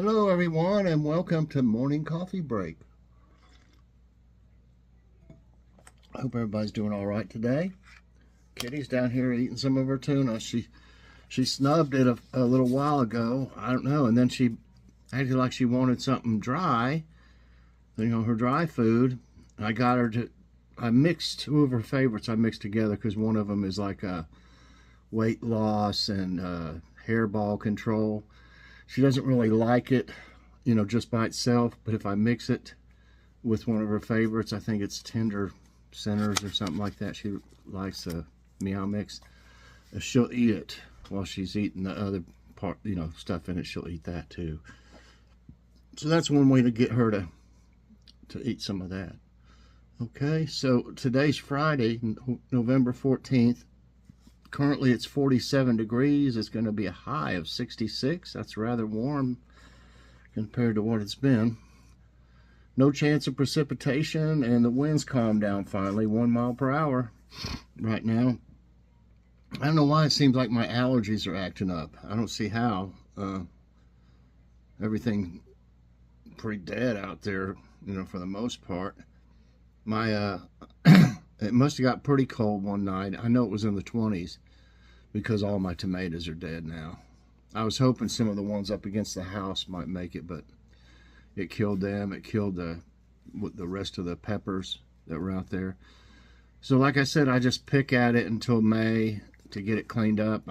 Hello everyone and welcome to Morning Coffee Break. I hope everybody's doing all right today. Kitty's down here eating some of her tuna. She snubbed it a little while ago. I don't know, and then she acted like she wanted something dry, her dry food. I got her to, I mixed two of her favorites I mixed together because one of them is like a weight loss and hairball control. She doesn't really like it, just by itself, but if I mix it with one of her favorites, I think it's tender centers or something like that. She likes a meow mix. She'll eat it while she's eating the other part, stuff in it. She'll eat that too. So that's one way to get her to eat some of that. Okay, so today's Friday, November 14th. Currently it's 47 degrees. It's going to be a high of 66. That's rather warm compared to what it's been. No chance of precipitation, and the wind's calmed down finally, 1 mile per hour right now. I don't know why it seems like my allergies are acting up. I don't see how. Everything pretty dead out there, for the most part. My it must have got pretty cold one night. I know it was in the 20s because all my tomatoes are dead now. I was hoping some of the ones up against the house might make it, but it killed them. It killed the rest of the peppers that were out there. So like I said, I just pick at it until May to get it cleaned up.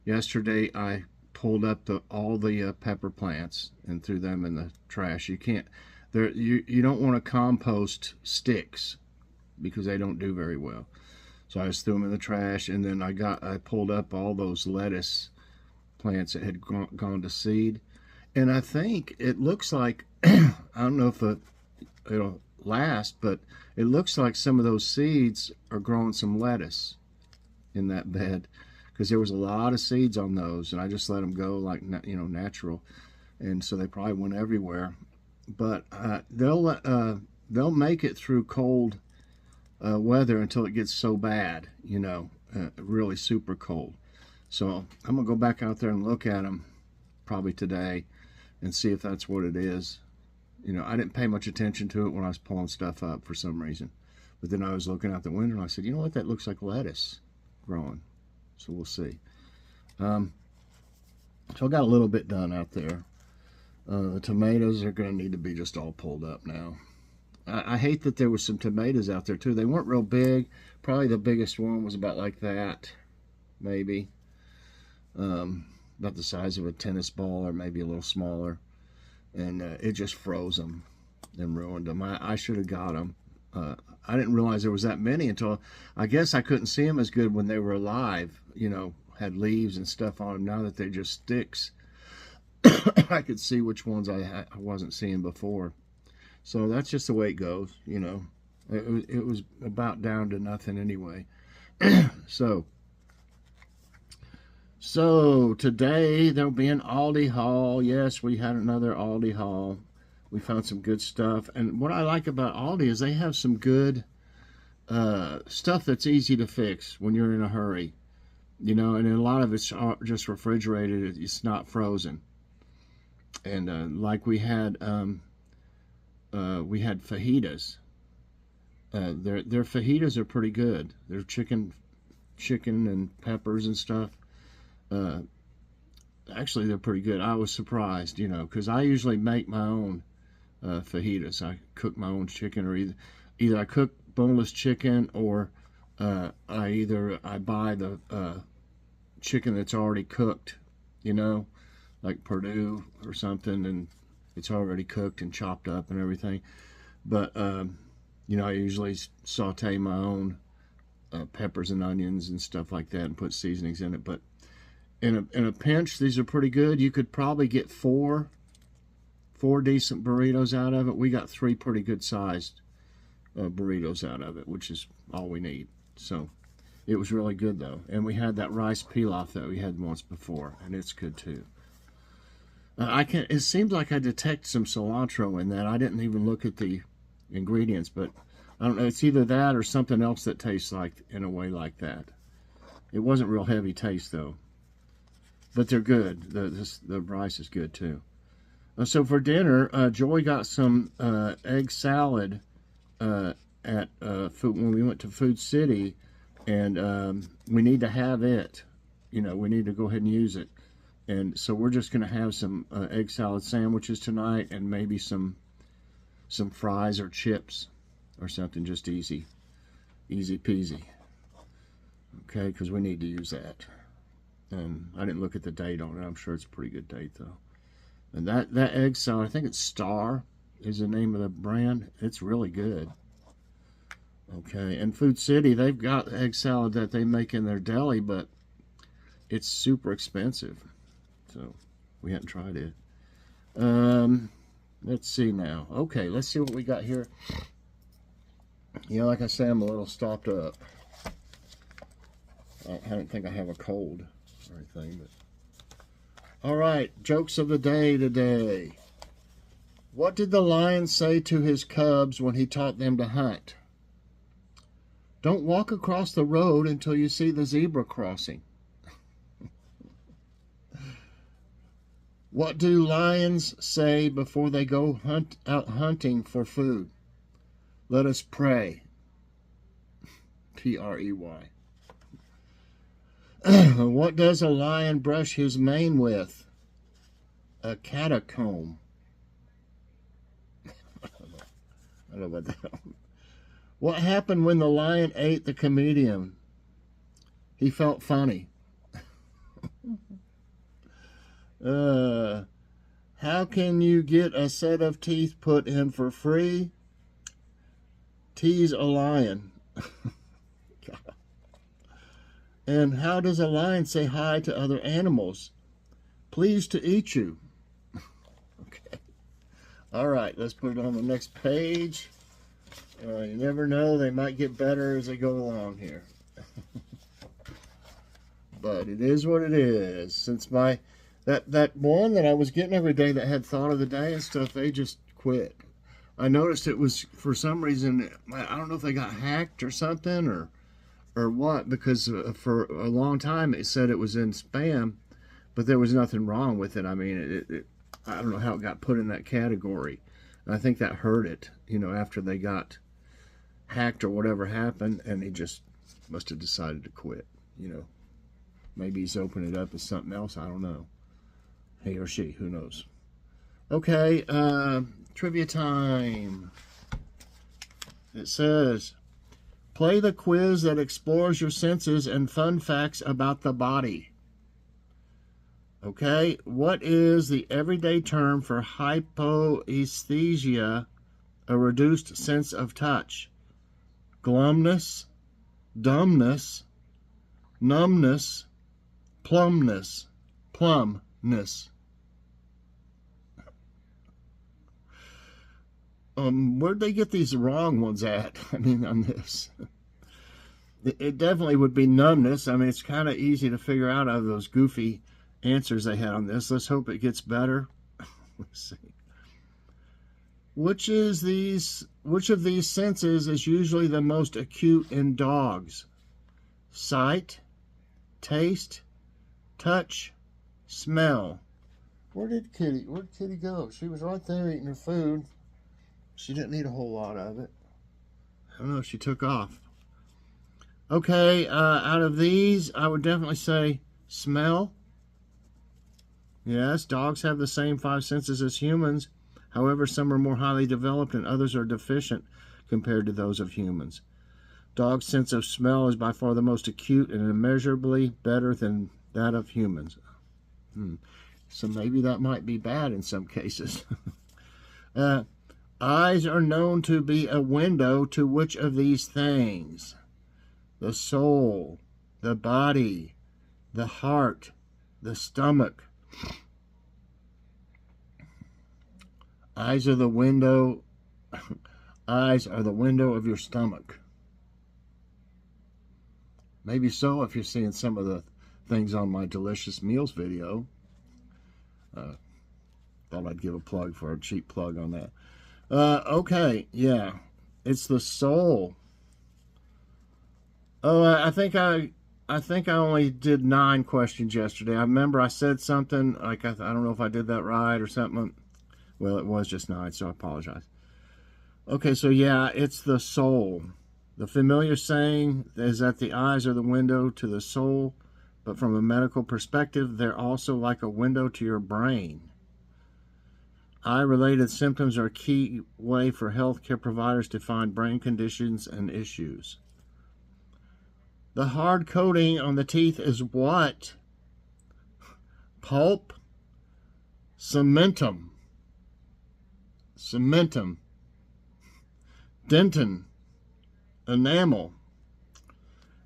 Yesterday I pulled up all the pepper plants and threw them in the trash. You can't, you don't want to compost sticks because they don't do very well. So I just threw them in the trash, and then I pulled up all those lettuce plants that had gone to seed, and I think it looks like I don't know if it'll last, but it looks like some of those seeds are growing some lettuce in that bed because there was a lot of seeds on those, and I just let them go like natural, and so they probably went everywhere. But they'll make it through cold weather until it gets so bad, really super cold. So I'm gonna go back out there and look at them probably today and see if that's what it is. I didn't pay much attention to it when I was pulling stuff up for some reason, but then I was looking out the window and I said, you know what, that looks like lettuce growing. So we'll see. So I got a little bit done out there. The tomatoes are going to need to be just all pulled up now. I hate that there was some tomatoes out there too. They weren't real big. Probably the biggest one was about like that, maybe. About the size of a tennis ball or maybe a little smaller. And it just froze them and ruined them. I should have got them. I didn't realize there was that many until, I guess I couldn't see them as good when they were alive, had leaves and stuff on them. Now that they're just sticks, I could see which ones I wasn't seeing before. So that's just the way it goes, It was about down to nothing anyway. So today there'll be an Aldi haul. Yes, we had another Aldi haul. We found some good stuff. And what I like about Aldi is they have some good stuff that's easy to fix when you're in a hurry. And a lot of it's just refrigerated. It's not frozen. And like we had fajitas. Their fajitas are pretty good. They're chicken and peppers and stuff. Actually, they're pretty good. I was surprised, because I usually make my own fajitas. I cook my own chicken, or either I cook boneless chicken, or I buy the chicken that's already cooked, like Purdue or something, and it's already cooked and chopped up and everything. But I usually saute my own peppers and onions and stuff like that and put seasonings in it. But in a pinch, these are pretty good. You could probably get four decent burritos out of it. We got 3 pretty good sized burritos out of it, which is all we need. So it was really good though. And we had that rice pilaf that we had once before, and it's good too. It seems like I detect some cilantro in that. I didn't even look at the ingredients, but I don't know. It's either that or something else that tastes like in a way like that. It wasn't real heavy taste though. but they're good. The rice is good too. So for dinner, Joy got some egg salad at food when we went to Food City, and we need to have it. You know, we need to go ahead and use it. And so we're just going to have some egg salad sandwiches tonight, and maybe some fries or chips or something, just easy peasy. Okay, because we need to use that. I didn't look at the date on it. I'm sure it's a pretty good date though. And that egg salad, I think it's Star is the name of the brand. It's really good. Okay, and Food City, they've got egg salad that they make in their deli, but it's super expensive. So we haven't tried it. Let's see now. Okay, let's see what we got here. You know, like I say, I'm a little stopped up. I don't think I have a cold or anything, but all right, jokes of the day today. What did the lion say to his cubs when he taught them to hunt? Don't walk across the road until you see the zebra crossing. What do lions say before they go out hunting for food? Let us pray. P-R-E-Y. What does a lion brush his mane with? A catacomb. I don't know about that. What happened when the lion ate the comedian? He felt funny. How can you get a set of teeth put in for free? Tease a lion. And how does a lion say hi to other animals? Pleased to eat you. Okay. All right, let's put it on the next page. You never know, they might get better as they go along here. But it is what it is. Since that one that I was getting every day that had thought of the day and stuff, they just quit. I noticed it was, for some reason, I don't know if they got hacked or something or what, because for a long time it said it was in spam, but there was nothing wrong with it. I mean, I don't know how it got put in that category. I think that hurt it, you know, after they got hacked or whatever happened, and he just must have decided to quit, you know. Maybe he's opened it up as something else. I don't know. He or she, who knows. Okay, trivia time. It says, play the quiz that explores your senses and fun facts about the body. Okay, what is the everyday term for hypoesthesia, a reduced sense of touch? Glumness, dumbness, numbness, plumness. Where'd they get these wrong ones at? I mean, on this. It definitely would be numbness. I mean, it's kind of easy to figure out of those goofy answers they had on this. Let's hope it gets better. Let's see. Which of these senses is usually the most acute in dogs? Sight, taste, touch, smell. Where'd Kitty go? She was right there eating her food. She didn't eat a whole lot of it. I don't know, she took off. Okay, out of these, I would definitely say smell. Yes, dogs have the same 5 senses as humans. However, some are more highly developed and others are deficient compared to those of humans. Dogs' sense of smell is by far the most acute and immeasurably better than that of humans. So maybe that might be bad in some cases. Eyes are known to be a window to which of these things? The soul, the body, the heart, the stomach. Eyes are the window. Eyes are the window of your stomach. Maybe so if you're seeing some of the things on my Delicious Meals video. Thought I'd give a plug for a cheap plug on that. Okay, yeah. It's the soul. Oh, I think I I think I only did 9 questions yesterday. I remember I said something like I don't know if I did that right or something. Well, it was just 9, so I apologize. Okay, so yeah, it's the soul. The familiar saying is that the eyes are the window to the soul, but from a medical perspective, they're also like a window to your brain. Eye-related symptoms are a key way for healthcare providers to find brain conditions and issues. The hard coating on the teeth is what? Pulp? Cementum. Cementum. Dentin. Enamel.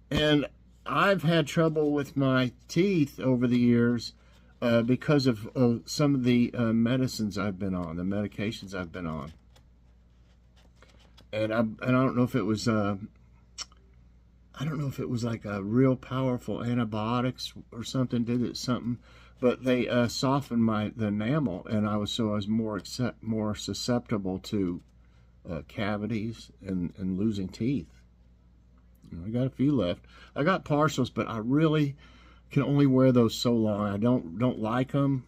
And I've had trouble with my teeth over the years because of some of the medicines I've been on, the medications I've been on. And I don't know if it was like a real powerful antibiotics or something did it something, but they softened the enamel, and I was more susceptible to cavities and losing teeth. I got a few left. I got partials, but I really can only wear those so long. I don't like them.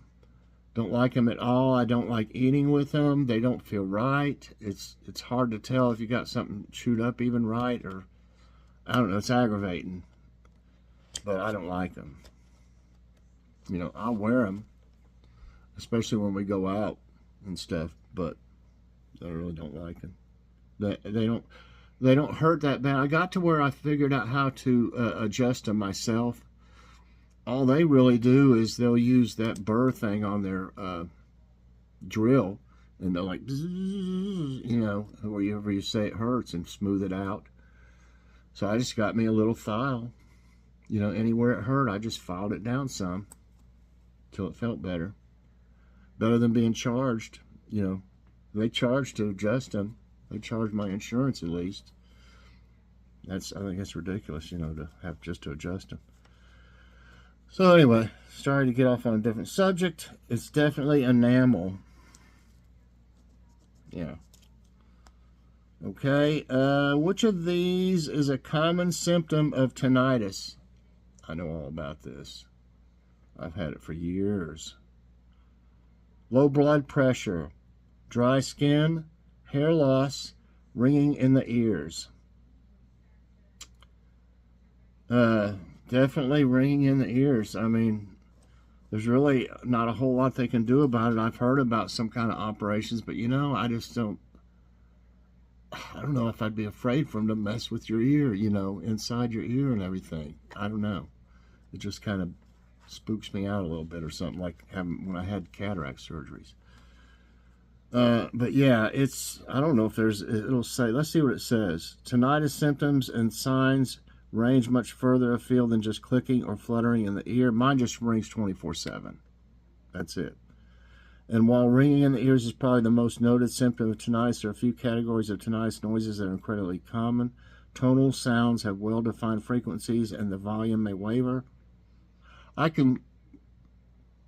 Don't like them at all. I don't like eating with them. They don't feel right. It's hard to tell if you got something chewed up even right, or I don't know. It's aggravating, but I don't like them. I'll wear them, especially when we go out and stuff, but I really don't like them. They don't hurt that bad. I got to where I figured out how to adjust them myself. All they really do is they'll use that burr thing on their drill, and they'll like, wherever you say it hurts, and smooth it out. So I just got me a little file. Anywhere it hurt, I just filed it down some till it felt better. Better than being charged. They charge to adjust them. They charge my insurance at least. I think that's ridiculous, to have just to adjust them. So anyway, sorry to get off on a different subject. It's definitely enamel. Yeah. Okay, which of these is a common symptom of tinnitus? I know all about this. I've had it for years. Low blood pressure, dry skin, hair loss, ringing in the ears. Definitely ringing in the ears. I mean, there's really not a whole lot they can do about it. I've heard about some kind of operations, but I just don't. I don't know if I'd be afraid for them to mess with your ear, inside your ear and everything. I don't know. It just kind of spooks me out a little bit or something, like when I had cataract surgeries. But yeah, I don't know if it'll say, let's see what it says. Tinnitus symptoms and signs range much further afield than just clicking or fluttering in the ear. Mine just rings 24/7. That's it. And while ringing in the ears is probably the most noted symptom of tinnitus, there are a few categories of tinnitus noises that are incredibly common. Tonal sounds have well-defined frequencies, and the volume may waver. I can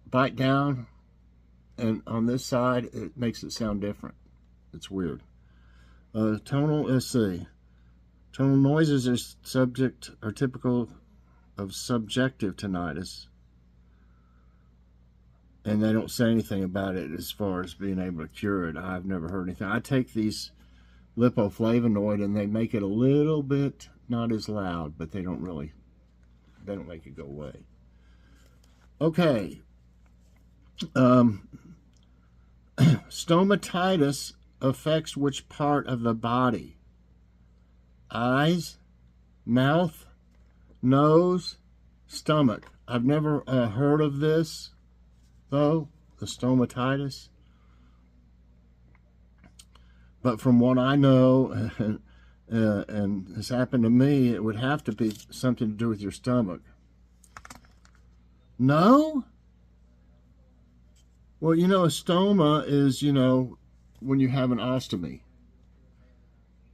bite down, and on this side, it makes it sound different. It's weird. Let's see. Tonal noises are typical of subjective tinnitus, and they don't say anything about it as far as being able to cure it. I've never heard anything. I take these lipoflavonoid, and they make it a little bit not as loud, but they don't make it go away. Okay. Stomatitis affects which part of the body? Eyes, mouth, nose, stomach. I've never heard of this, though, the stomatitis. But from what I know, and has happened to me, it would have to be something to do with your stomach. No? Well, a stoma is, when you have an ostomy.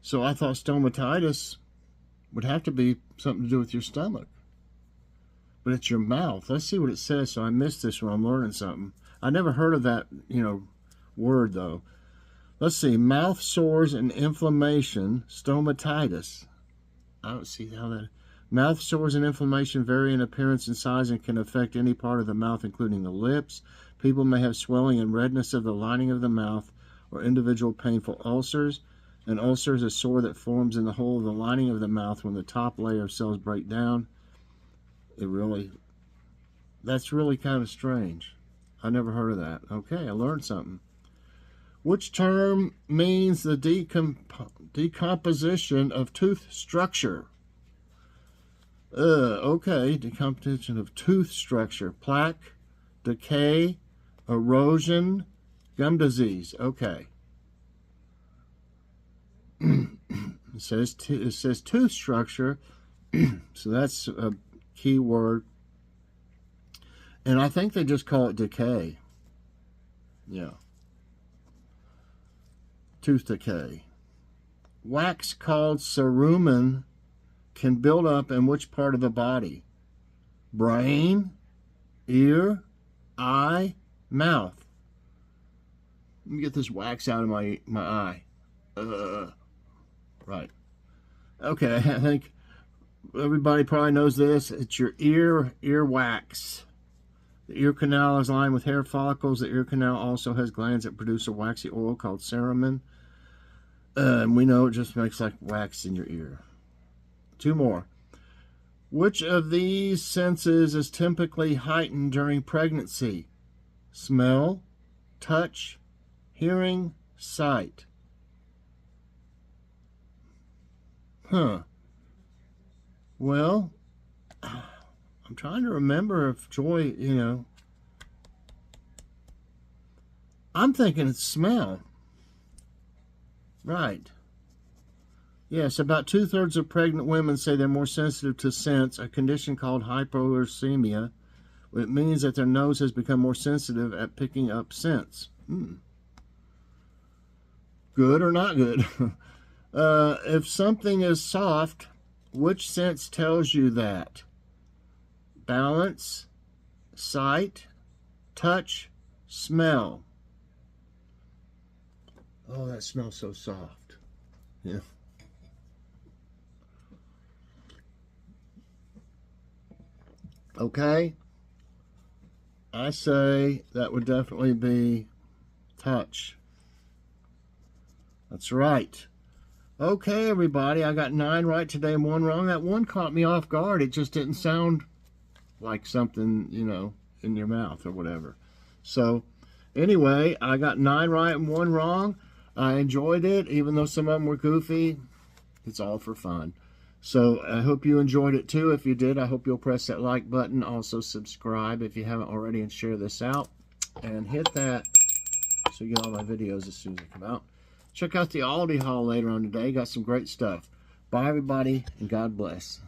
So I thought stomatitis would have to be something to do with your stomach. But it's your mouth. Let's see what it says. So I missed this when I'm learning something. I never heard of that, word, though. Let's see. Mouth sores and inflammation, stomatitis. I don't see how that... Mouth sores and inflammation vary in appearance and size and can affect any part of the mouth, including the lips. People may have swelling and redness of the lining of the mouth or individual painful ulcers. An ulcer is a sore that forms in the whole of the lining of the mouth when the top layer of cells break down. That's really kind of strange. I never heard of that. Okay, I learned something. Which term means the decomposition of tooth structure? Okay, decomposition of tooth structure. Plaque, decay, erosion, gum disease. Okay. It says tooth structure, so that's a key word. And I think they just call it decay. Yeah. Tooth decay. Wax called cerumen can build up in which part of the body? Brain, ear, eye, mouth. Let me get this wax out of my eye. Right. Okay, I think everybody probably knows this. It's your ear wax. The ear canal is lined with hair follicles. The ear canal also has glands that produce a waxy oil called cerumen. And we know it just makes like wax in your ear. Two more. Which of these senses is typically heightened during pregnancy? Smell, touch, hearing, sight. Huh. Well, I'm trying to remember if Joy, I'm thinking it's smell. Right. Yes, about 2/3 of pregnant women say they're more sensitive to scents, a condition called hyperuricemia. It means that their nose has become more sensitive at picking up scents. Good or not good? If something is soft, which sense tells you that? Balance, sight, touch, smell. Oh, that smells so soft. Yeah. Okay. I say that would definitely be touch. That's right. Okay, everybody, I got 9 right today and 1 wrong. That one caught me off guard. It just didn't sound like something, in your mouth or whatever. So, anyway, I got 9 right and 1 wrong. I enjoyed it, even though some of them were goofy. It's all for fun. So, I hope you enjoyed it too. If you did, I hope you'll press that like button. Also, subscribe if you haven't already and share this out. And hit that so you get all my videos as soon as they come out. Check out the Aldi haul later on today. Got some great stuff. Bye, everybody, and God bless.